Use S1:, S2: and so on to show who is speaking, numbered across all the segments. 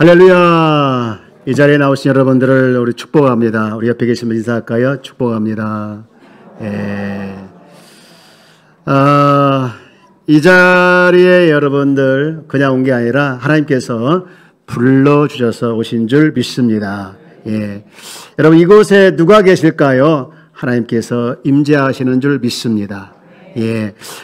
S1: 할렐루야. 이 자리에 나오신 여러분들을 우리 축복합니다. 우리 옆에 계신 분 인사할까요? 축복합니다. 이 자리에 여러분들 그냥 온 게 아니라 하나님께서 불러주셔서 오신 줄 믿습니다. 여러분 이곳에 누가 계실까요? 하나님께서 임재하시는 줄 믿습니다.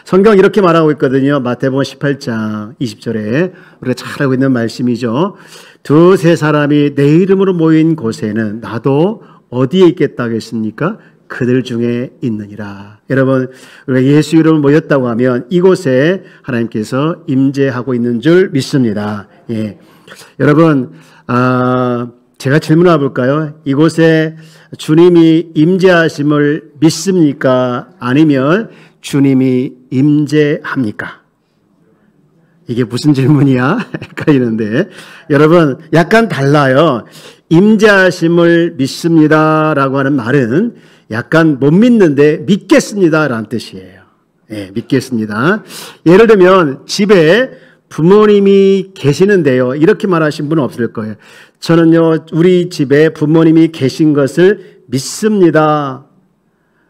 S1: 성경 이렇게 말하고 있거든요. 마태복음 18장 20절에 우리가 잘 알고 있는 말씀이죠. 두세 사람이 내 이름으로 모인 곳에는 나도 어디에 있겠다 하겠습니까? 그들 중에 있느니라. 여러분 우리가 예수 이름으로 모였다고 하면 이곳에 하나님께서 임재하고 있는 줄 믿습니다. 여러분 제가 질문해 볼까요? 이곳에 주님이 임재하심을 믿습니까? 아니면 주님이 임재합니까? 이게 무슨 질문이야? 헷갈리는데 여러분 약간 달라요. 임재하심을 믿습니다라고 하는 말은 약간 못 믿는데 믿겠습니다라는 뜻이에요. 믿겠습니다. 예를 들면 집에 부모님이 계시는데요. 이렇게 말하신 분은 없을 거예요. 저는요 우리 집에 부모님이 계신 것을 믿습니다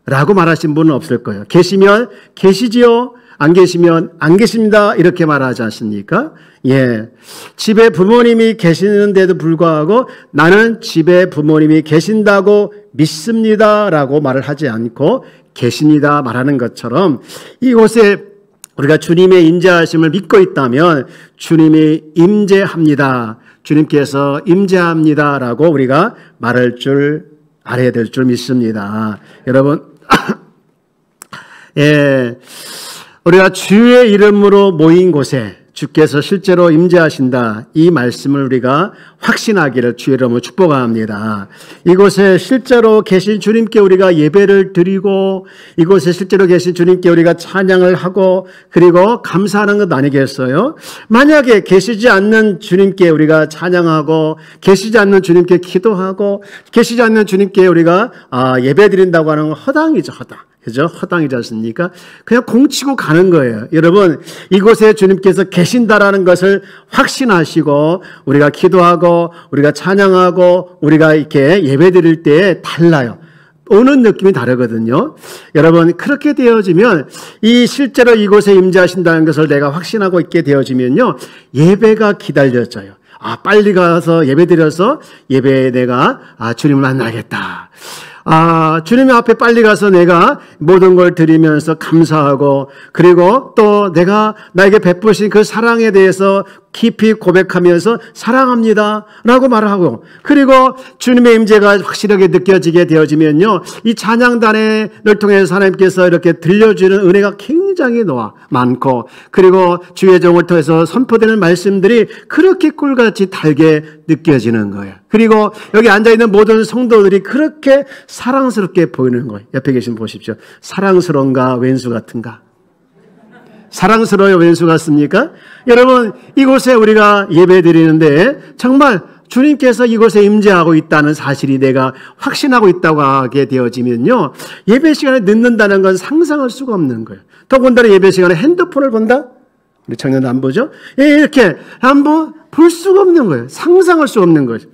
S1: 라고 말하신 분은 없을 거예요. 계시면 계시지요, 안 계시면 안 계십니다 이렇게 말하지 않습니까? 집에 부모님이 계시는데도 불구하고 나는 집에 부모님이 계신다고 믿습니다 라고 말을 하지 않고 계십니다 말하는 것처럼 이곳에 우리가 주님의 임재하심을 믿고 있다면 주님이 임재합니다, 주님께서 임재합니다 라고 우리가 말할 줄 알아야 될 줄 믿습니다. 여러분 우리가 주의 이름으로 모인 곳에 주께서 실제로 임재하신다 이 말씀을 우리가 확신하기를 주의 이름으로 축복합니다. 이곳에 실제로 계신 주님께 우리가 예배를 드리고 이곳에 실제로 계신 주님께 우리가 찬양을 하고 그리고 감사하는 것 아니겠어요? 만약에 계시지 않는 주님께 우리가 찬양하고 계시지 않는 주님께 기도하고 계시지 않는 주님께 우리가 예배 드린다고 하는 건 허당이죠, 허당. 그죠? 허당이지 않습니까? 그냥 공치고 가는 거예요. 여러분, 이곳에 주님께서 계신다라는 것을 확신하시고, 우리가 기도하고, 우리가 찬양하고, 우리가 이렇게 예배 드릴 때 달라요. 오는 느낌이 다르거든요. 여러분, 그렇게 되어지면, 실제로 이곳에 임재하신다는 것을 내가 확신하고 있게 되어지면요, 예배가 기다려져요. 빨리 가서 예배 드려서 예배에 내가, 주님을 만나겠다. 주님 앞에 빨리 가서 내가 모든 걸 드리면서 감사하고 그리고 또 내가 나에게 베푸신 그 사랑에 대해서 깊이 고백하면서 사랑합니다 라고 말을 하고 그리고 주님의 임재가 확실하게 느껴지게 되어지면요 이 찬양단을 통해서 하나님께서 이렇게 들려주는 은혜가 굉장히 많고 그리고 주의 종을 통해서 선포되는 말씀들이 그렇게 꿀같이 달게 느껴지는 거예요. 그리고 여기 앉아있는 모든 성도들이 그렇게 사랑스럽게 보이는 거예요. 옆에 계신 분 보십시오. 사랑스러운가 왼수 같은가? 사랑스러워요 왼수 같습니까? 여러분 이곳에 우리가 예배 드리는데 정말 주님께서 이곳에 임재하고 있다는 사실이 내가 확신하고 있다고 하게 되어지면요 예배 시간에 늦는다는 건 상상할 수가 없는 거예요. 더군다나 예배 시간에 핸드폰을 본다? 우리 청년들 안 보죠? 이렇게 한번 볼 수가 없는 거예요. 상상할 수 없는 거죠.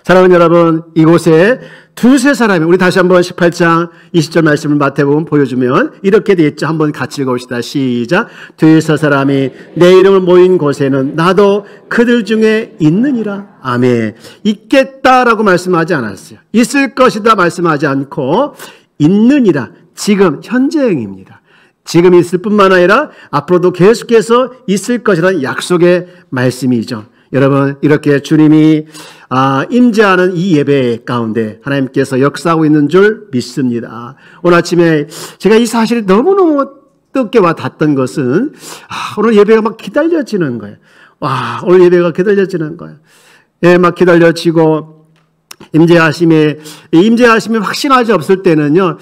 S1: 사랑하는 여러분 이곳에 두세 사람이 우리 다시 한번 18장 20절 말씀을 마태복음 보여주면 이렇게 되어 있죠. 한번 같이 읽어봅시다. 시작. 두세 사람이 내 이름을 모인 곳에는 나도 그들 중에 있느니라. 아멘. 있겠다라고 말씀하지 않았어요. 있을 것이다 말씀하지 않고 있느니라. 지금 현재형입니다. 지금 있을 뿐만 아니라 앞으로도 계속해서 있을 것이라는 약속의 말씀이죠. 여러분 이렇게 주님이 임재하는 이 예배 가운데 하나님께서 역사하고 있는 줄 믿습니다. 오늘 아침에 제가 이 사실이 너무너무 뜻깊게 와 닿았던 것은 오늘 예배가 막 기다려지는 거예요. 오늘 예배가 기다려지는 거예요. 막 기다려지고 임재하심에 확신하지 없을 때는요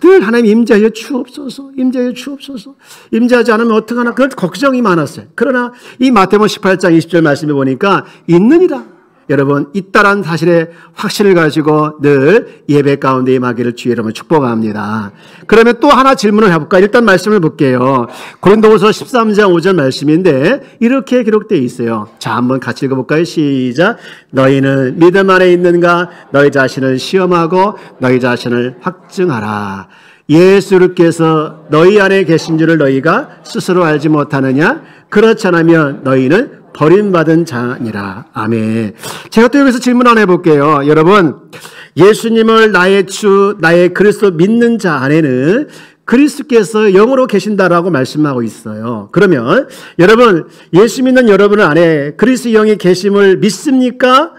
S1: 늘 하나님 임재하여 주옵소서 임재하여 주옵소서 임재하지 않으면 어떡하나 그런 걱정이 많았어요. 그러나 이 마태복음 18장 20절 말씀에 보니까 있느니라 여러분 있다란 사실의 확신을 가지고 늘 예배 가운데 임하기를 주의 이름으로 축복합니다. 그러면 또 하나 질문을 해볼까? 일단 말씀을 볼게요. 고린도후서 13장 5절 말씀인데 이렇게 기록되어 있어요. 자, 한번 같이 읽어볼까요? 시작. 너희는 믿음 안에 있는가? 너희 자신을 시험하고 너희 자신을 확증하라. 예수께서 너희 안에 계신 줄을 너희가 스스로 알지 못하느냐? 그렇지 않으면 너희는 버림받은 자니라. 아멘. 제가 또 여기서 질문 하나 해볼게요. 여러분, 예수님을 나의 주, 나의 그리스도 믿는 자 안에는 그리스도께서 영으로 계신다라고 말씀하고 있어요. 그러면 여러분, 예수 믿는 여러분 안에 그리스도 영이 계심을 믿습니까?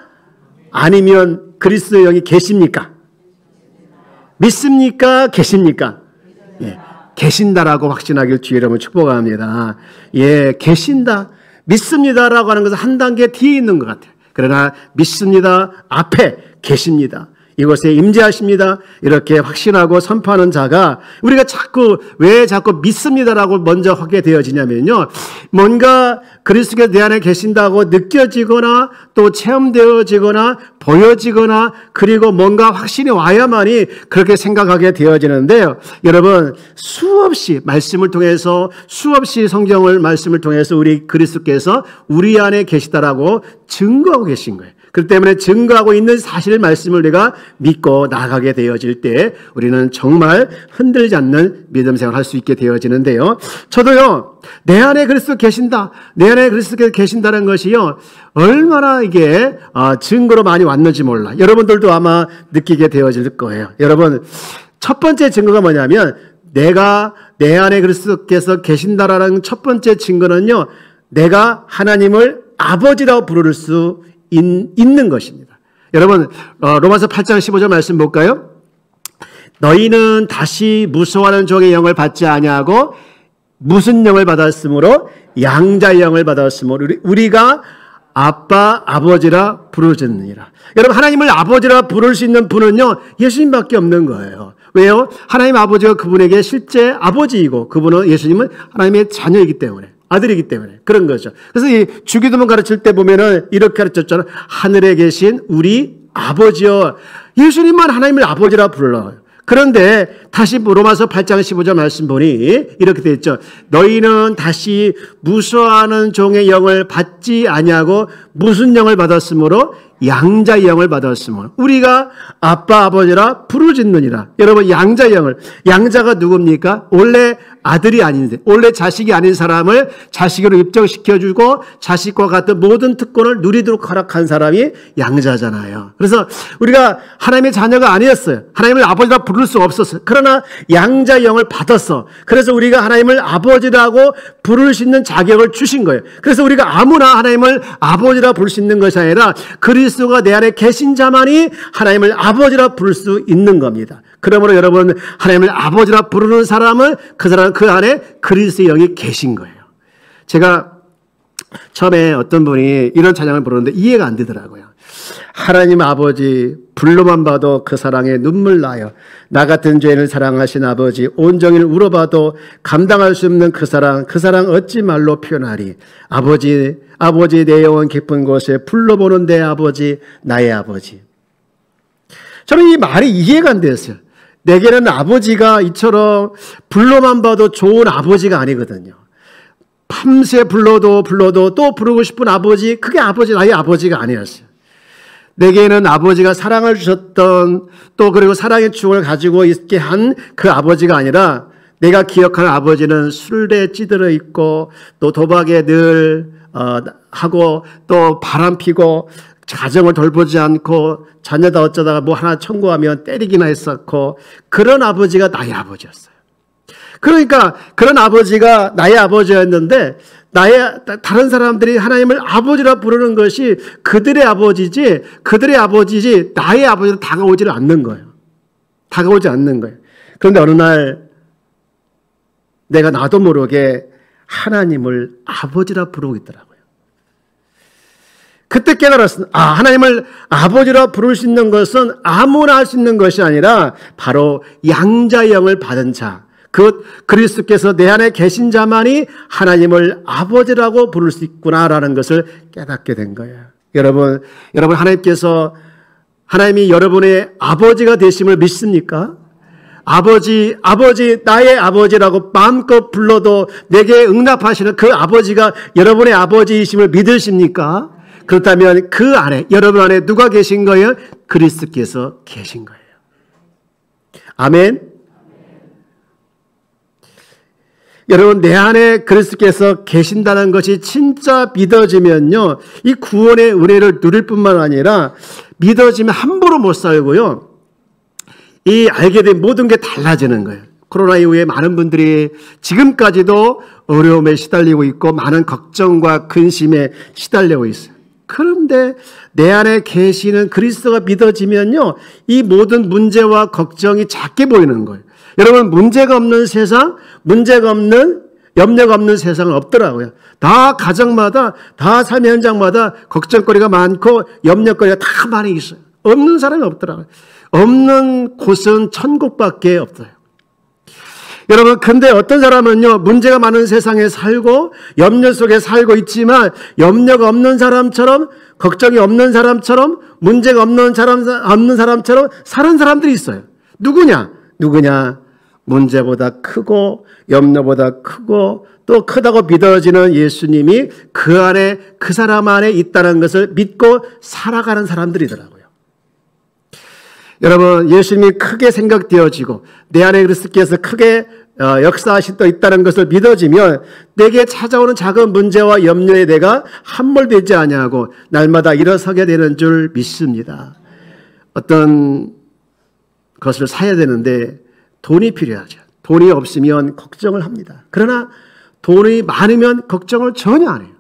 S1: 아니면 그리스도 영이 계십니까? 믿습니까? 계십니까? 예, 계신다라고 확신하길 주의 이름으로 축복합니다. 예, 계신다. 믿습니다라고 하는 것은 한 단계 뒤에 있는 것 같아요. 그러나 믿습니다 앞에 계십니다. 이곳에 임재하십니다. 이렇게 확신하고 선포하는 자가 우리가 왜 자꾸 믿습니다라고 먼저 하게 되어지냐면요. 뭔가 그리스도께서 내 안에 계신다고 느껴지거나 또 체험되어지거나 보여지거나 그리고 뭔가 확신이 와야만이 그렇게 생각하게 되어지는데요. 여러분 수없이 말씀을 통해서 수없이 말씀을 통해서 우리 그리스도께서 우리 안에 계시다라고 증거하고 계신 거예요. 그렇기 때문에 증거하고 있는 사실 말씀을 우리가 믿고 나아가게 되어질 때 우리는 정말 흔들지 않는 믿음 생활을 할 수 있게 되어지는데요. 저도요, 내 안에 그리스도 계신다, 내 안에 그리스도께서 계신다는 것이요, 얼마나 이게 증거로 많이 왔는지 몰라. 여러분들도 아마 느끼게 되어질 거예요. 여러분, 첫 번째 증거가 뭐냐면 내가 내 안에 그리스도께서 계신다라는 첫 번째 증거는요, 내가 하나님을 아버지라고 부를 수 있는 것입니다. 여러분 로마서 8장 15절 말씀 볼까요? 너희는 다시 무서워하는 종의 영을 받지 아니하고 무슨 영을 받았으므로 양자의 영을 받았으므로 우리가 아빠 아버지라 부르짖느니라. 여러분 하나님을 아버지라 부를 수 있는 분은요 예수님밖에 없는 거예요. 왜요? 하나님 아버지가 그분에게 실제 아버지이고 그분은 예수님은 하나님의 자녀이기 때문에 아들이기 때문에 그런 거죠. 그래서 이 주기도문 가르칠 때 보면은 이렇게 가르쳤잖아요. 하늘에 계신 우리 아버지여. 예수님만 하나님을 아버지라 불러요. 그런데 다시 로마서 8장 15절 말씀 보니 이렇게 되어 있죠. 너희는 다시 무서워하는 종의 영을 받지 아니하고 무슨 영을 받았으므로 양자의 영을 받았으므로 우리가 아빠 아버지라 부르짖느니라. 여러분 양자의 영을, 양자가 누굽니까? 원래 아들이 아닌데 원래 자식이 아닌 사람을 자식으로 입증시켜주고 자식과 같은 모든 특권을 누리도록 허락한 사람이 양자잖아요. 그래서 우리가 하나님의 자녀가 아니었어요. 하나님을 아버지라 부를 수 없었어요. 그러나 양자의 영을 받았어. 그래서 우리가 하나님을 아버지라고 부를 수 있는 자격을 주신 거예요. 그래서 우리가 아무나 하나님을 아버지라 부를 수 있는 것이 아니라 그리스도가 내 안에 계신 자만이 하나님을 아버지라 부를 수 있는 겁니다. 그러므로 여러분 하나님을 아버지라 부르는 사람은 그 사람 그 안에 그리스도의 영이 계신 거예요. 제가 처음에 어떤 분이 이런 찬양을 부르는데 이해가 안 되더라고요. 하나님 아버지 불로만 봐도 그 사랑에 눈물 나요. 나 같은 죄인을 사랑하신 아버지 온종일 울어봐도 감당할 수 없는 그 사랑 어찌 말로 표현하리. 아버지 내 영혼 깊은 곳에 불러보는 내 아버지 나의 아버지. 저는 이 말이 이해가 안 됐어요. 내게는 아버지가 이처럼 불러만 봐도 좋은 아버지가 아니거든요. 밤새 불러도 또 부르고 싶은 아버지, 그게 아버지, 나의 아버지가 아니었어요. 내게는 아버지가 사랑을 주셨던 또 그리고 사랑의 추억을 가지고 있게 한 그 아버지가 아니라 내가 기억하는 아버지는 술에 찌들어 있고 또 도박에 늘 하고 또 바람 피고 가정을 돌보지 않고 자녀다 어쩌다가 뭐 하나 청구하면 때리기나 했었고 그런 아버지가 나의 아버지였어요. 그러니까 그런 아버지가 나의 아버지였는데 다른 사람들이 하나님을 아버지라 부르는 것이 그들의 아버지지 나의 아버지로 다가오지를 않는 거예요. 다가오지 않는 거예요. 그런데 어느 날 내가 나도 모르게 하나님을 아버지라 부르고 있더라고요. 그때 깨달았습니다. 하나님을 아버지라 부를 수 있는 것은 아무나 할 수 있는 것이 아니라 바로 양자의 영을 받은 자, 그리스도께서 내 안에 계신 자만이 하나님을 아버지라고 부를 수 있구나라는 것을 깨닫게 된 거예요. 여러분 하나님이 여러분의 아버지가 되심을 믿습니까? 아버지, 나의 아버지라고 마음껏 불러도 내게 응답하시는 그 아버지가 여러분의 아버지이심을 믿으십니까? 그렇다면 그 안에, 여러분 안에 누가 계신 거예요? 그리스도께서 계신 거예요. 아멘. 여러분, 내 안에 그리스도께서 계신다는 것이 진짜 믿어지면요, 이 구원의 은혜를 누릴 뿐만 아니라 믿어지면 함부로 못 살고요, 이 알게 된 모든 게 달라지는 거예요. 코로나 이후에 많은 분들이 지금까지도 어려움에 시달리고 있고 많은 걱정과 근심에 시달리고 있어요. 그런데 내 안에 계시는 그리스도가 믿어지면요, 이 모든 문제와 걱정이 작게 보이는 거예요. 여러분, 문제가 없는 세상, 염려가 없는 세상은 없더라고요. 다 가정마다, 다 삶의 현장마다 걱정거리가 많고 염려거리가 다 많이 있어요. 없는 사람이 없더라고요. 없는 곳은 천국밖에 없어요. 여러분, 근데 어떤 사람은요, 문제가 많은 세상에 살고 염려 속에 살고 있지만 염려가 없는 사람처럼, 걱정이 없는 사람처럼, 문제가 없는 사람처럼 사는 사람들이 있어요. 누구냐? 문제보다 크고 염려보다 크고 또 크다고 믿어지는 예수님이 그 안에, 그 사람 안에 있다는 것을 믿고 살아가는 사람들이더라고요. 여러분, 예수님이 크게 생각되어지고 내 안에 그리스도께서 크게 역사하신 또 있다는 것을 믿어지면 내게 찾아오는 작은 문제와 염려에 내가 함몰되지 아니하고 날마다 일어서게 되는 줄 믿습니다. 어떤 것을 사야 되는데 돈이 필요하죠. 돈이 없으면 걱정을 합니다. 그러나 돈이 많으면 걱정을 전혀 안 해요.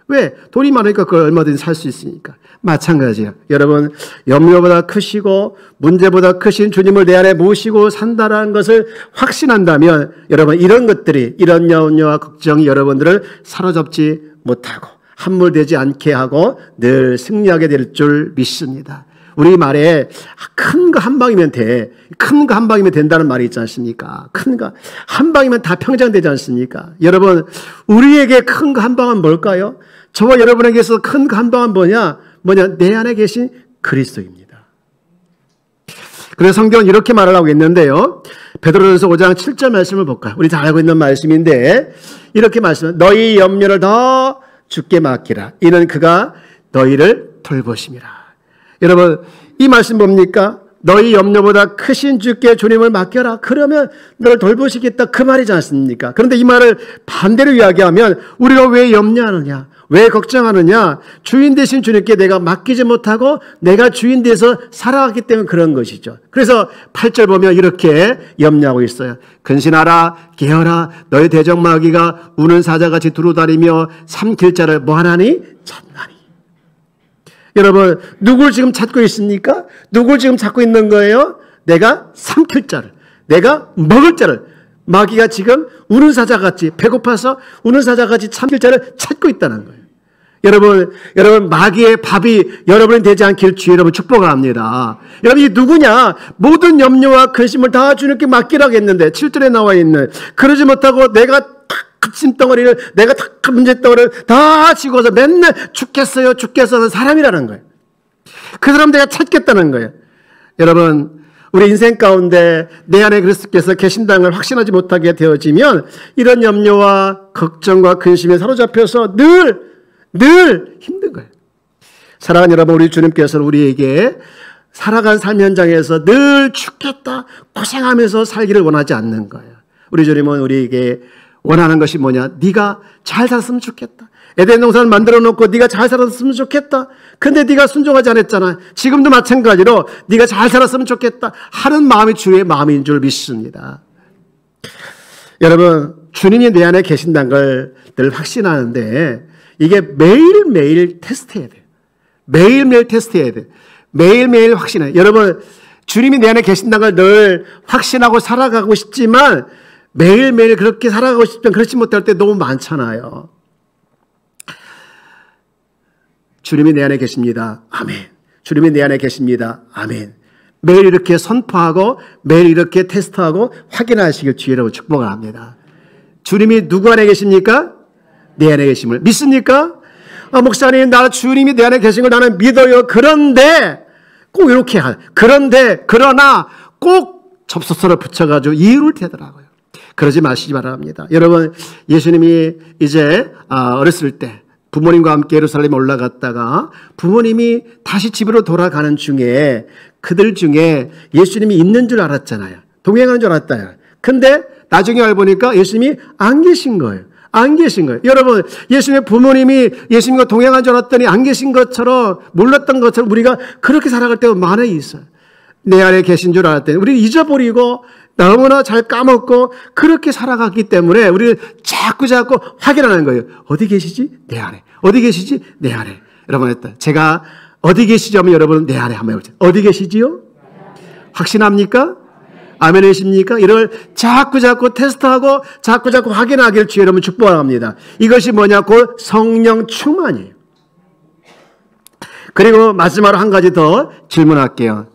S1: 왜? 돈이 많으니까 그걸 얼마든지 살 수 있으니까. 마찬가지예요. 여러분, 염려보다 크시고 문제보다 크신 주님을 내 안에 모시고 산다라는 것을 확신한다면 여러분, 이런 것들이, 이런 염려와 걱정이 여러분들을 사로잡지 못하고 함몰되지 않게 하고 늘 승리하게 될 줄 믿습니다. 우리 말에 큰 거 한 방이면 돼. 큰 거 한 방이면 된다는 말이 있지 않습니까? 큰 거 한 방이면 다 평정 되지 않습니까? 여러분, 우리에게 큰 거 한 방은 뭘까요? 저와 여러분에게서 큰 거 한 방은 뭐냐? 내 안에 계신 그리스도입니다. 그래서 성경은 이렇게 말을 하고 있는데요. 베드로전서 5장 7절 말씀을 볼까요? 우리 잘 알고 있는 말씀인데 이렇게 말씀합니다. 너희 염려를 더 주께 맡기라. 이는 그가 너희를 돌보심이라. 여러분, 이 말씀 뭡니까? 너희 염려보다 크신 주께 주님을 맡겨라. 그러면 너를 돌보시겠다. 그 말이지 않습니까? 그런데 이 말을 반대로 이야기하면 우리가 왜 염려하느냐? 왜 걱정하느냐? 주인 되신 주님께 내가 맡기지 못하고 내가 주인 돼서 살아갔기 때문에 그런 것이죠. 그래서 8절 보면 이렇게 염려하고 있어요. 근신하라, 깨어라. 너희 대적마귀가 우는 사자같이 두루다니며 삼킬 자를 뭐하나니? 찾나니. 여러분, 누굴 지금 찾고 있습니까? 누굴 지금 찾고 있는 거예요? 내가 삼킬 자를, 내가 먹을 자를, 마귀가 지금 우는 사자같이, 배고파서 우는 사자같이 삼킬 자를 찾고 있다는 거예요. 여러분, 마귀의 밥이 여러분이 되지 않길 주의 이름으로 축복합니다. 여러분, 이 누구냐? 모든 염려와 근심을 다 주님께 맡기라고 했는데 7절에 나와 있는, 그러지 못하고 내가 짐덩어리를, 내가 문제덩어리를 다 지고서 맨날 죽겠어요 하는 사람이라는 거예요. 그 사람 내가 찾겠다는 거예요. 여러분, 우리 인생 가운데 내 안에 그리스도께서 계신다는 걸 확신하지 못하게 되어지면 이런 염려와 걱정과 근심에 사로잡혀서 늘 힘든 거예요. 사랑하는 여러분, 우리 주님께서는 우리에게 살아간 삶 현장에서 늘 죽겠다, 고생하면서 살기를 원하지 않는 거예요. 우리 주님은 우리에게 원하는 것이 뭐냐? 네가 잘 살았으면 좋겠다. 에덴 동산을 만들어 놓고 네가 잘 살았으면 좋겠다. 근데 네가 순종하지 않았잖아. 지금도 마찬가지로 네가 잘 살았으면 좋겠다 하는 마음이 주의 마음인 줄 믿습니다. 여러분, 주님이 내 안에 계신다는 걸 늘 확신하는데 이게 매일매일 테스트해야 돼요. 매일매일 테스트해야 돼요. 매일매일 확신해요. 여러분, 주님이 내 안에 계신다는 걸 늘 확신하고 살아가고 싶지만 매일매일 그렇게 살아가고 싶지만 그렇지 못할 때 너무 많잖아요. 주님이 내 안에 계십니다. 아멘. 주님이 내 안에 계십니다. 아멘. 매일 이렇게 선포하고 매일 이렇게 테스트하고 확인하시길 주의로 축복합니다. 주님이 누구 안에 계십니까? 내 안에 계심을 믿습니까? 목사님, 나 주님이 내 안에 계신 걸 나는 믿어요. 그런데 꼭 이렇게 그러나 꼭 접속사를 붙여가지고 이유를 대더라고요. 그러지 마시기 바랍니다. 여러분, 예수님이 이제 어렸을 때 부모님과 함께 예루살렘에 올라갔다가 부모님이 다시 집으로 돌아가는 중에 그들 중에 예수님이 있는 줄 알았잖아요. 동행하는 줄 알았다요. 근데 나중에 알고 보니까 예수님이 안 계신 거예요. 안 계신 거예요. 여러분, 예수님의 부모님이 예수님과 동행한 줄 알았더니 안 계신 것처럼, 몰랐던 것처럼 우리가 그렇게 살아갈 때가 많이 있어요. 내 안에 계신 줄 알았더니 우리는 잊어버리고 너무나 잘 까먹고 그렇게 살아갔기 때문에 우리는 자꾸 확인하는 거예요. 어디 계시지? 내 안에. 어디 계시지? 내 안에. 여러분, 했다. 제가 어디 계시죠? 하면 여러분 내 안에 한번 해보세요. 어디 계시지요? 확신합니까? 아멘이십니까? 이를 자꾸 테스트하고 자꾸 확인하기를 주의 이름으로 축복합니다. 이것이 뭐냐고 성령 충만이에요. 그리고 마지막으로 한 가지 더 질문할게요.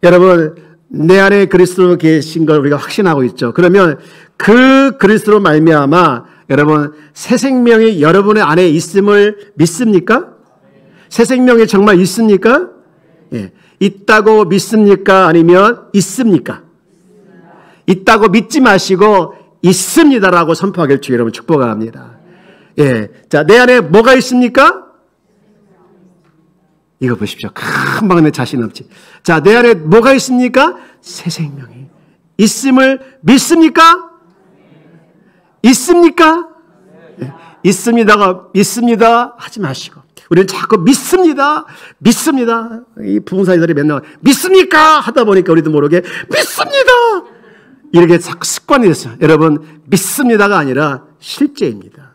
S1: 여러분, 내 안에 그리스도 계신 걸 우리가 확신하고 있죠. 그러면 그 그리스도로 말미암아 여러분 새 생명이 여러분의 안에 있음을 믿습니까? 새 생명이 정말 있습니까? 예. 있다고 믿습니까? 아니면 있습니까? 있다고 믿지 마시고 있습니다라고 선포하길 주의 여러분 축복합니다. 예. 자, 내 안에 뭐가 있습니까? 이거 보십시오. 금방 내 자신 없지. 자, 내 안에 뭐가 있습니까? 새 생명이 있음을 믿습니까? 있습니까? 예. 있습니다 하지 마시고 우리는 자꾸 믿습니다. 이 부흥사님들이 맨날 믿습니까? 하다 보니까 우리도 모르게 믿습니다. 이렇게 자꾸 습관이 됐어요. 여러분, 믿습니다가 아니라 실제입니다.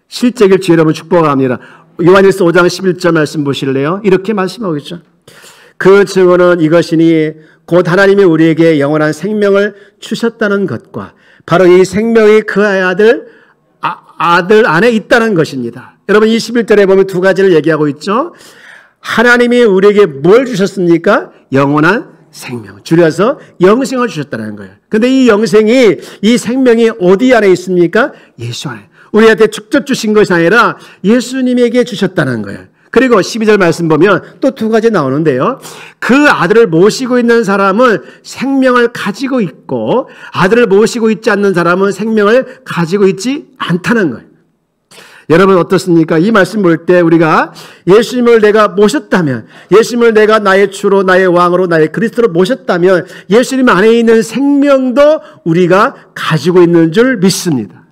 S1: 실제길 주의 여러분 축복합니다. 요한일서 5장 11절 말씀 보실래요? 이렇게 말씀하고 있죠. 그 증언은 이것이니 곧 하나님이 우리에게 영원한 생명을 주셨다는 것과 바로 이 생명이 그 아들 안에 있다는 것입니다. 여러분, 21절에 보면 두 가지를 얘기하고 있죠. 하나님이 우리에게 뭘 주셨습니까? 영원한 생명. 줄여서 영생을 주셨다는 거예요. 근데 이 영생이, 이 생명이 어디 안에 있습니까? 예수 안에. 우리한테 직접 주신 것이 아니라 예수님에게 주셨다는 거예요. 그리고 12절 말씀 보면 또 두 가지 나오는데요. 그 아들을 모시고 있는 사람은 생명을 가지고 있고 아들을 모시고 있지 않는 사람은 생명을 가지고 있지 않다는 거예요. 여러분 어떻습니까? 이 말씀 볼 때 우리가 예수님을 내가 모셨다면, 예수님을 내가 나의 주로, 나의 왕으로, 나의 그리스도로 모셨다면 예수님 안에 있는 생명도 우리가 가지고 있는 줄 믿습니다.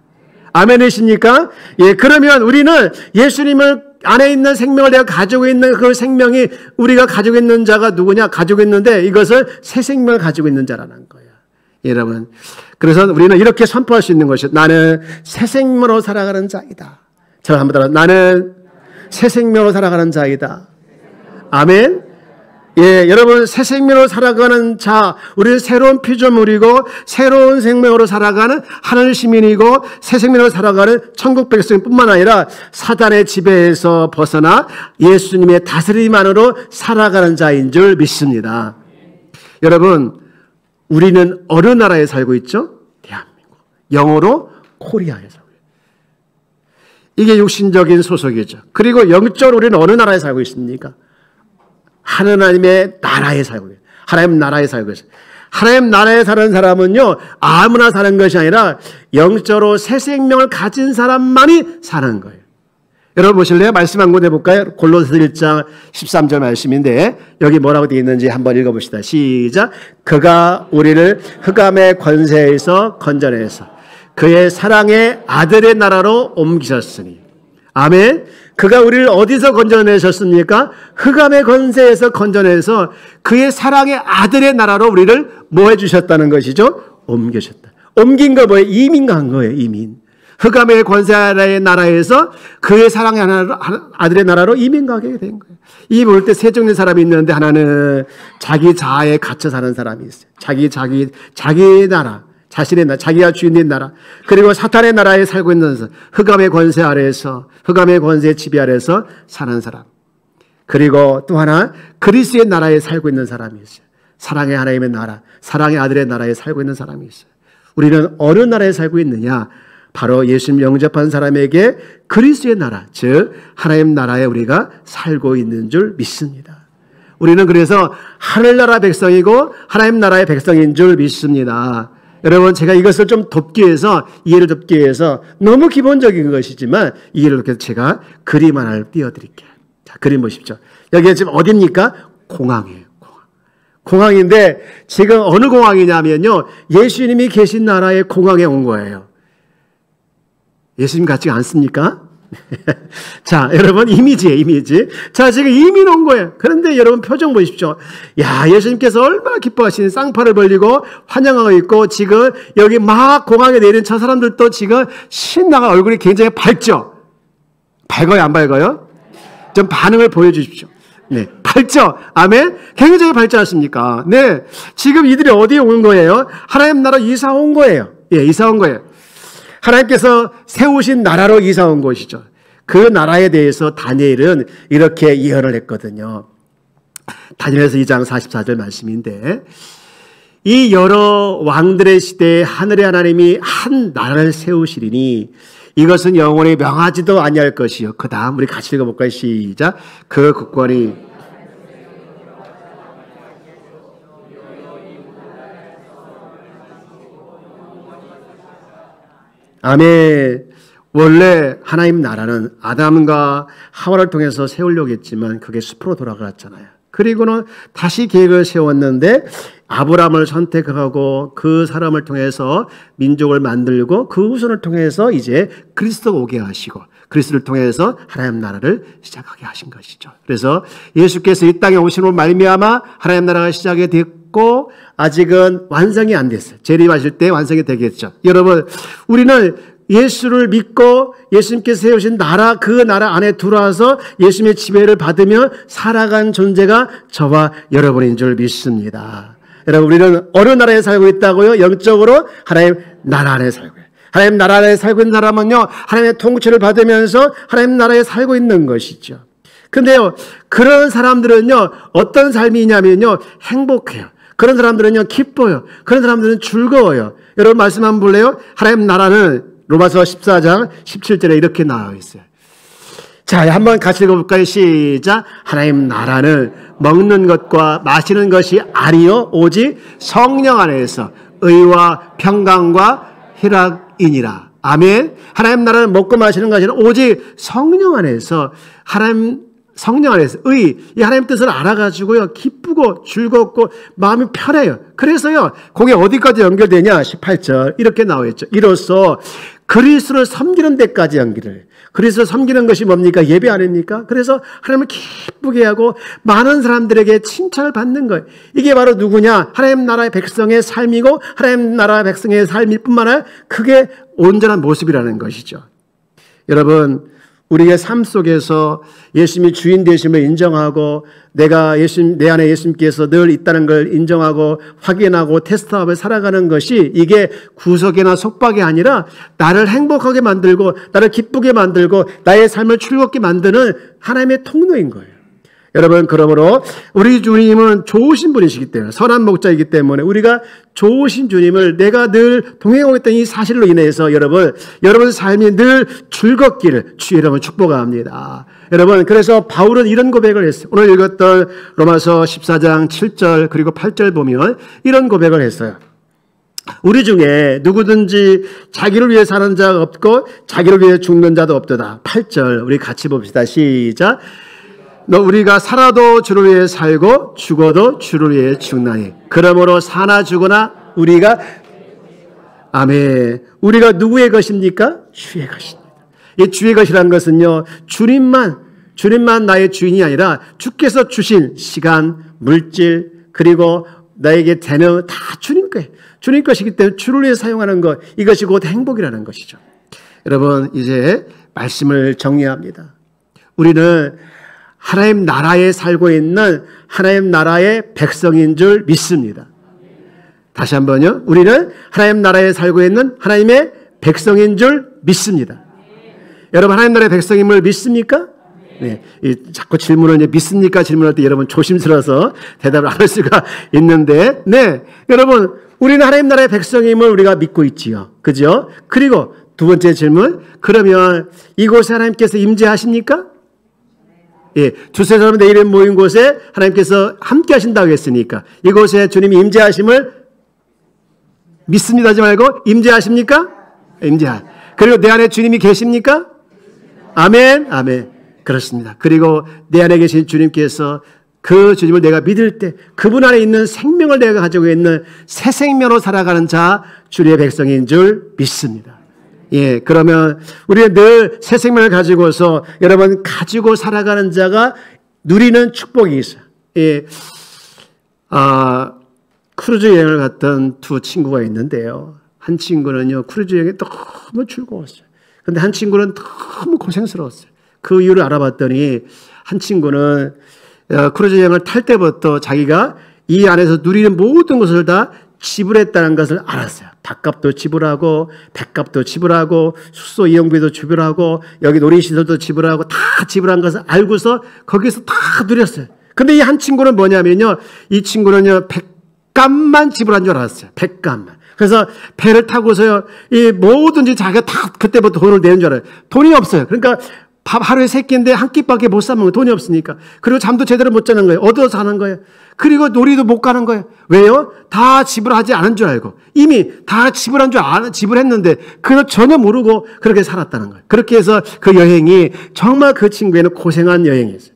S1: 아멘이십니까? 예, 그러면 우리는 예수님을 안에 있는 생명을 내가 가지고 있는 그 생명이 우리가 가지고 있는 자가 누구냐? 가지고 있는데 이것을 새 생명을 가지고 있는 자라는 거예요. 여러분. 그래서 우리는 이렇게 선포할 수 있는 것이 나는 새 생명으로 살아가는 자이다. 저 한번 따라 나는 새 생명으로 살아가는 자이다. 아멘. 예, 여러분 새 생명으로 살아가는 자, 우리는 새로운 피조물이고 새로운 생명으로 살아가는 하늘 시민이고 새 생명으로 살아가는 천국 백성뿐만 아니라 사단의 지배에서 벗어나 예수님의 다스림 안으로 살아가는 자인 줄 믿습니다. 여러분, 우리는 어느 나라에 살고 있죠? 대한민국. 영어로 코리아에 살고 있어요. 이게 육신적인 소속이죠. 그리고 영적으로 우리는 어느 나라에 살고 있습니까? 하나님의 나라에 살고 있어요. 하나님 나라에 살고 있어요. 하나님 나라에 사는 사람은요, 아무나 사는 것이 아니라 영적으로 새 생명을 가진 사람만이 사는 거예요. 여러분 보실래요? 말씀 한 권 해볼까요? 골로새 1장 13절 말씀인데 여기 뭐라고 되어 있는지 한번 읽어봅시다. 시작. 그가 우리를 흑암의 권세에서 건져내서 그의 사랑의 아들의 나라로 옮기셨으니. 아멘. 그가 우리를 어디서 건져내셨습니까? 흑암의 권세에서 건져내서 그의 사랑의 아들의 나라로 우리를 뭐 해주셨다는 것이죠? 옮기셨다. 옮긴 거 뭐예요? 이민 간 거예요. 이민. 흑암의 권세의 나라에서 그의 사랑의 아들의 나라로 이민 가게 된 거예요. 이 볼 때 세 종류의 사람이 있는데 하나는 자기 자아에 갇혀 사는 사람이 있어요. 자기 나라. 자신의 나라, 자기가 주인된 나라, 그리고 사탄의 나라에 살고 있는 사람, 흑암의 권세 아래에서, 흑암의 권세 지배 아래에서 사는 사람. 그리고 또 하나, 그리스도의 나라에 살고 있는 사람이 있어요. 사랑의 하나님의 나라, 사랑의 아들의 나라에 살고 있는 사람이 있어요. 우리는 어느 나라에 살고 있느냐? 바로 예수님 영접한 사람에게 그리스도의 나라, 즉 하나님 나라에 우리가 살고 있는 줄 믿습니다. 우리는 그래서 하늘나라 백성이고 하나님 나라의 백성인 줄 믿습니다. 여러분, 제가 이것을 좀 돕기 위해서, 이해를 돕기 위해서 너무 기본적인 것이지만 이해를 돕기 위해서 제가 그림 하나를 띄워드릴게요. 자, 그림 보십시오. 여기가 지금 어디입니까? 공항이에요. 공항인데 지금 어느 공항이냐면요, 예수님이 계신 나라의 공항에 온 거예요. 예수님 같지 않습니까? 자, 여러분, 이미지예요, 이미지. 자, 지금 이민 온 거예요. 그런데 여러분 표정 보십시오. 야, 예수님께서 얼마나 기뻐하시는, 쌍팔을 벌리고 환영하고 있고, 지금 여기 막 공항에 내린 저 사람들도 지금 신나가 얼굴이 굉장히 밝죠? 밝아요, 안 밝아요? 좀 반응을 보여주십시오. 네, 밝죠? 아멘? 굉장히 밝지 않습니까? 네. 지금 이들이 어디에 온 거예요? 하나님 나라 이사 온 거예요. 예, 이사 온 거예요. 하나님께서 세우신 나라로 이사 온 곳이죠. 그 나라에 대해서 다니엘은 이렇게 예언을 했거든요. 다니엘서 2장 44절 말씀인데, 이 여러 왕들의 시대에 하늘의 하나님이 한 나라를 세우시리니 이것은 영원히 명하지도 아니할 것이요. 그 다음 우리 같이 읽어볼까요? 시작. 그 국권이 아멘. 원래 하나님 나라는 아담과 하와를 통해서 세우려고 했지만 그게 숲으로 돌아갔잖아요. 그리고는 다시 계획을 세웠는데 아브라함을 선택하고 그 사람을 통해서 민족을 만들고 그 후손을 통해서 이제 그리스도가 오게 하시고 그리스도를 통해서 하나님 나라를 시작하게 하신 것이죠. 그래서 예수께서 이 땅에 오심으로 말미암아 하나님 나라가 시작이 됐고 아직은 완성이 안 됐어요. 재림하실 때 완성이 되겠죠. 여러분, 우리는 예수를 믿고 예수님께서 세우신 나라, 그 나라 안에 들어와서 예수님의 지배를 받으며 살아간 존재가 저와 여러분인 줄 믿습니다. 여러분, 우리는 어느 나라에 살고 있다고요? 영적으로 하나님 나라 안에 살고 있어요. 하나님 나라 안에 살고 있는 사람은요, 하나님의 통치를 받으면서 하나님 나라에 살고 있는 것이죠. 근데요, 그런 사람들은요, 어떤 삶이냐면요, 행복해요. 그런 사람들은요, 기뻐요. 그런 사람들은 즐거워요. 여러분 말씀 한번 볼래요? 하나님 나라는 로마서 14장 17절에 이렇게 나와 있어요. 자, 한번 같이 읽어볼까요? 시작. 하나님 나라는 먹는 것과 마시는 것이 아니요 오직 성령 안에서 의와 평강과 희락이니라. 아멘. 하나님 나라는 먹고 마시는 것이 아니라 오직 성령 안에서 성령 안에서 이 하나님 뜻을 알아가지고요, 기쁘고 즐겁고 마음이 편해요. 그래서요, 그게 어디까지 연결되냐? 18절 이렇게 나와 있죠. 이로써 그리스도를 섬기는 데까지 연결을. 그리스도를 섬기는 것이 뭡니까? 예배 아닙니까? 그래서 하나님을 기쁘게 하고 많은 사람들에게 칭찬을 받는 거예요. 이게 바로 누구냐? 하나님 나라의 백성의 삶이고 하나님 나라 백성의 삶일 뿐만 아니라 그게 온전한 모습이라는 것이죠. 여러분, 우리의 삶 속에서 예수님이 주인 되심을 인정하고 내 안에 예수님께서 늘 있다는 걸 인정하고 확인하고 테스트하고 살아가는 것이 이게 구속이나 속박이 아니라 나를 행복하게 만들고 나를 기쁘게 만들고 나의 삶을 즐겁게 만드는 하나님의 통로인 거예요. 여러분, 그러므로 우리 주님은 좋으신 분이시기 때문에, 선한 목자이기 때문에 우리가 좋으신 주님을 내가 늘 동행하고 있던 이 사실로 인해서 여러분 삶이 늘 즐겁기를 주의 이름으로 축복합니다. 여러분, 그래서 바울은 이런 고백을 했어요. 오늘 읽었던 로마서 14장 7절 그리고 8절 보면 이런 고백을 했어요. 우리 중에 누구든지 자기를 위해 사는 자가 없고 자기를 위해 죽는 자도 없도다. 8절 우리 같이 봅시다. 시작. 우리가 살아도 주를 위해 살고 죽어도 주를 위해 죽나니 그러므로 사나 죽으나 우리가 아멘. 우리가 누구의 것입니까? 주의 것입니다. 이 주의 것이라는 것은요, 주님만 나의 주인이 아니라 주께서 주신 시간, 물질 그리고 나에게 재능 다 주님 거예요. 주님 것이기 때문에 주를 위해 사용하는 것, 이것이 곧 행복이라는 것이죠. 여러분, 이제 말씀을 정리합니다. 우리는 하나님 나라에 살고 있는 하나님 나라의 백성인 줄 믿습니다. 다시 한번요. 우리는 하나님 나라에 살고 있는 하나님의 백성인 줄 믿습니다. 여러분, 하나님 나라의 백성임을 믿습니까? 네. 자꾸 질문을 믿습니까? 질문할 때 여러분 조심스러워서 대답을 안 할 수가 있는데, 네. 여러분, 우리는 하나님 나라의 백성임을 우리가 믿고 있지요. 그죠? 그리고 두 번째 질문. 그러면 이곳에 하나님께서 임재하십니까? 예, 두세 사람 내 이름 모인 곳에 하나님께서 함께 하신다고 했으니까 이곳에 주님이 임재하심을 믿습니다 하지 말고 임재하십니까? 임재하. 그리고 내 안에 주님이 계십니까? 아멘. 아멘. 그렇습니다. 그리고 내 안에 계신 주님께서 그 주님을 내가 믿을 때 그분 안에 있는 생명을 내가 가지고 있는 새 생명으로 살아가는 자 주님의 백성인 줄 믿습니다. 예, 그러면 우리는 늘 새 생명을 가지고서 여러분 가지고 살아가는 자가 누리는 축복이 있어요. 예, 크루즈 여행을 갔던 두 친구가 있는데요. 한 친구는요 크루즈 여행이 너무 즐거웠어요. 근데 한 친구는 너무 고생스러웠어요. 그 이유를 알아봤더니 한 친구는 크루즈 여행을 탈 때부터 자기가 이 안에서 누리는 모든 것을 다 지불했다는 것을 알았어요. 밥값도 지불하고 백값도 지불하고 숙소 이용비도 지불하고 여기 놀이시설도 지불하고 다 지불한 것을 알고서 거기서 다 누렸어요. 근데 이 한 친구는 뭐냐면요. 이 친구는요 백값만 지불한 줄 알았어요. 백값만. 그래서 배를 타고서요 이 뭐든지 자기가 다 그때부터 돈을 내는 줄 알아요. 돈이 없어요. 그러니까 밥 하루에 3끼인데 한 끼밖에 못 사 먹는 돈이 없으니까. 그리고 잠도 제대로 못 자는 거예요. 얻어서 자는 거예요. 그리고 놀이도 못 가는 거예요. 왜요? 다 지불하지 않은 줄 알고 이미 다 지불한 줄 지불했는데 그걸 전혀 모르고 그렇게 살았다는 거예요. 그렇게 해서 그 여행이 정말 그 친구에는 고생한 여행이었어요.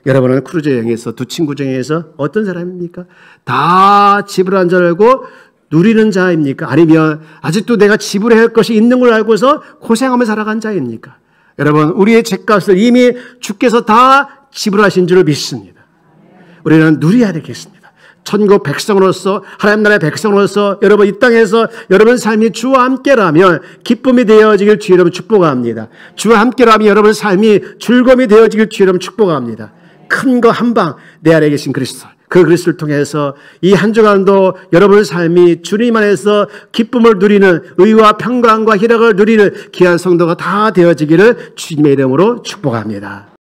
S1: 여러분은 크루즈 여행에서 두 친구 중에서 어떤 사람입니까? 다 지불한 줄 알고 누리는 자입니까? 아니면 아직도 내가 지불해야 할 것이 있는 걸 알고서 고생하며 살아간 자입니까? 여러분 우리의 죄값을 이미 주께서 다 지불하신 줄 믿습니다. 우리는 누려야 되겠습니다. 천국 백성으로서 하나님 나라의 백성으로서 여러분 이 땅에서 여러분 삶이 주와 함께라면 기쁨이 되어지길 주 여러분 축복합니다. 주와 함께라면 여러분 삶이 즐거움이 되어지길 주 여러분 축복합니다. 큰 거 한 방 내 안에 계신 그리스도 그 그리스도를 통해서 이 한 주간도 여러분의 삶이 주님 안에서 기쁨을 누리는 의와 평강과 희락을 누리는 귀한 성도가 다 되어지기를 주님의 이름으로 축복합니다.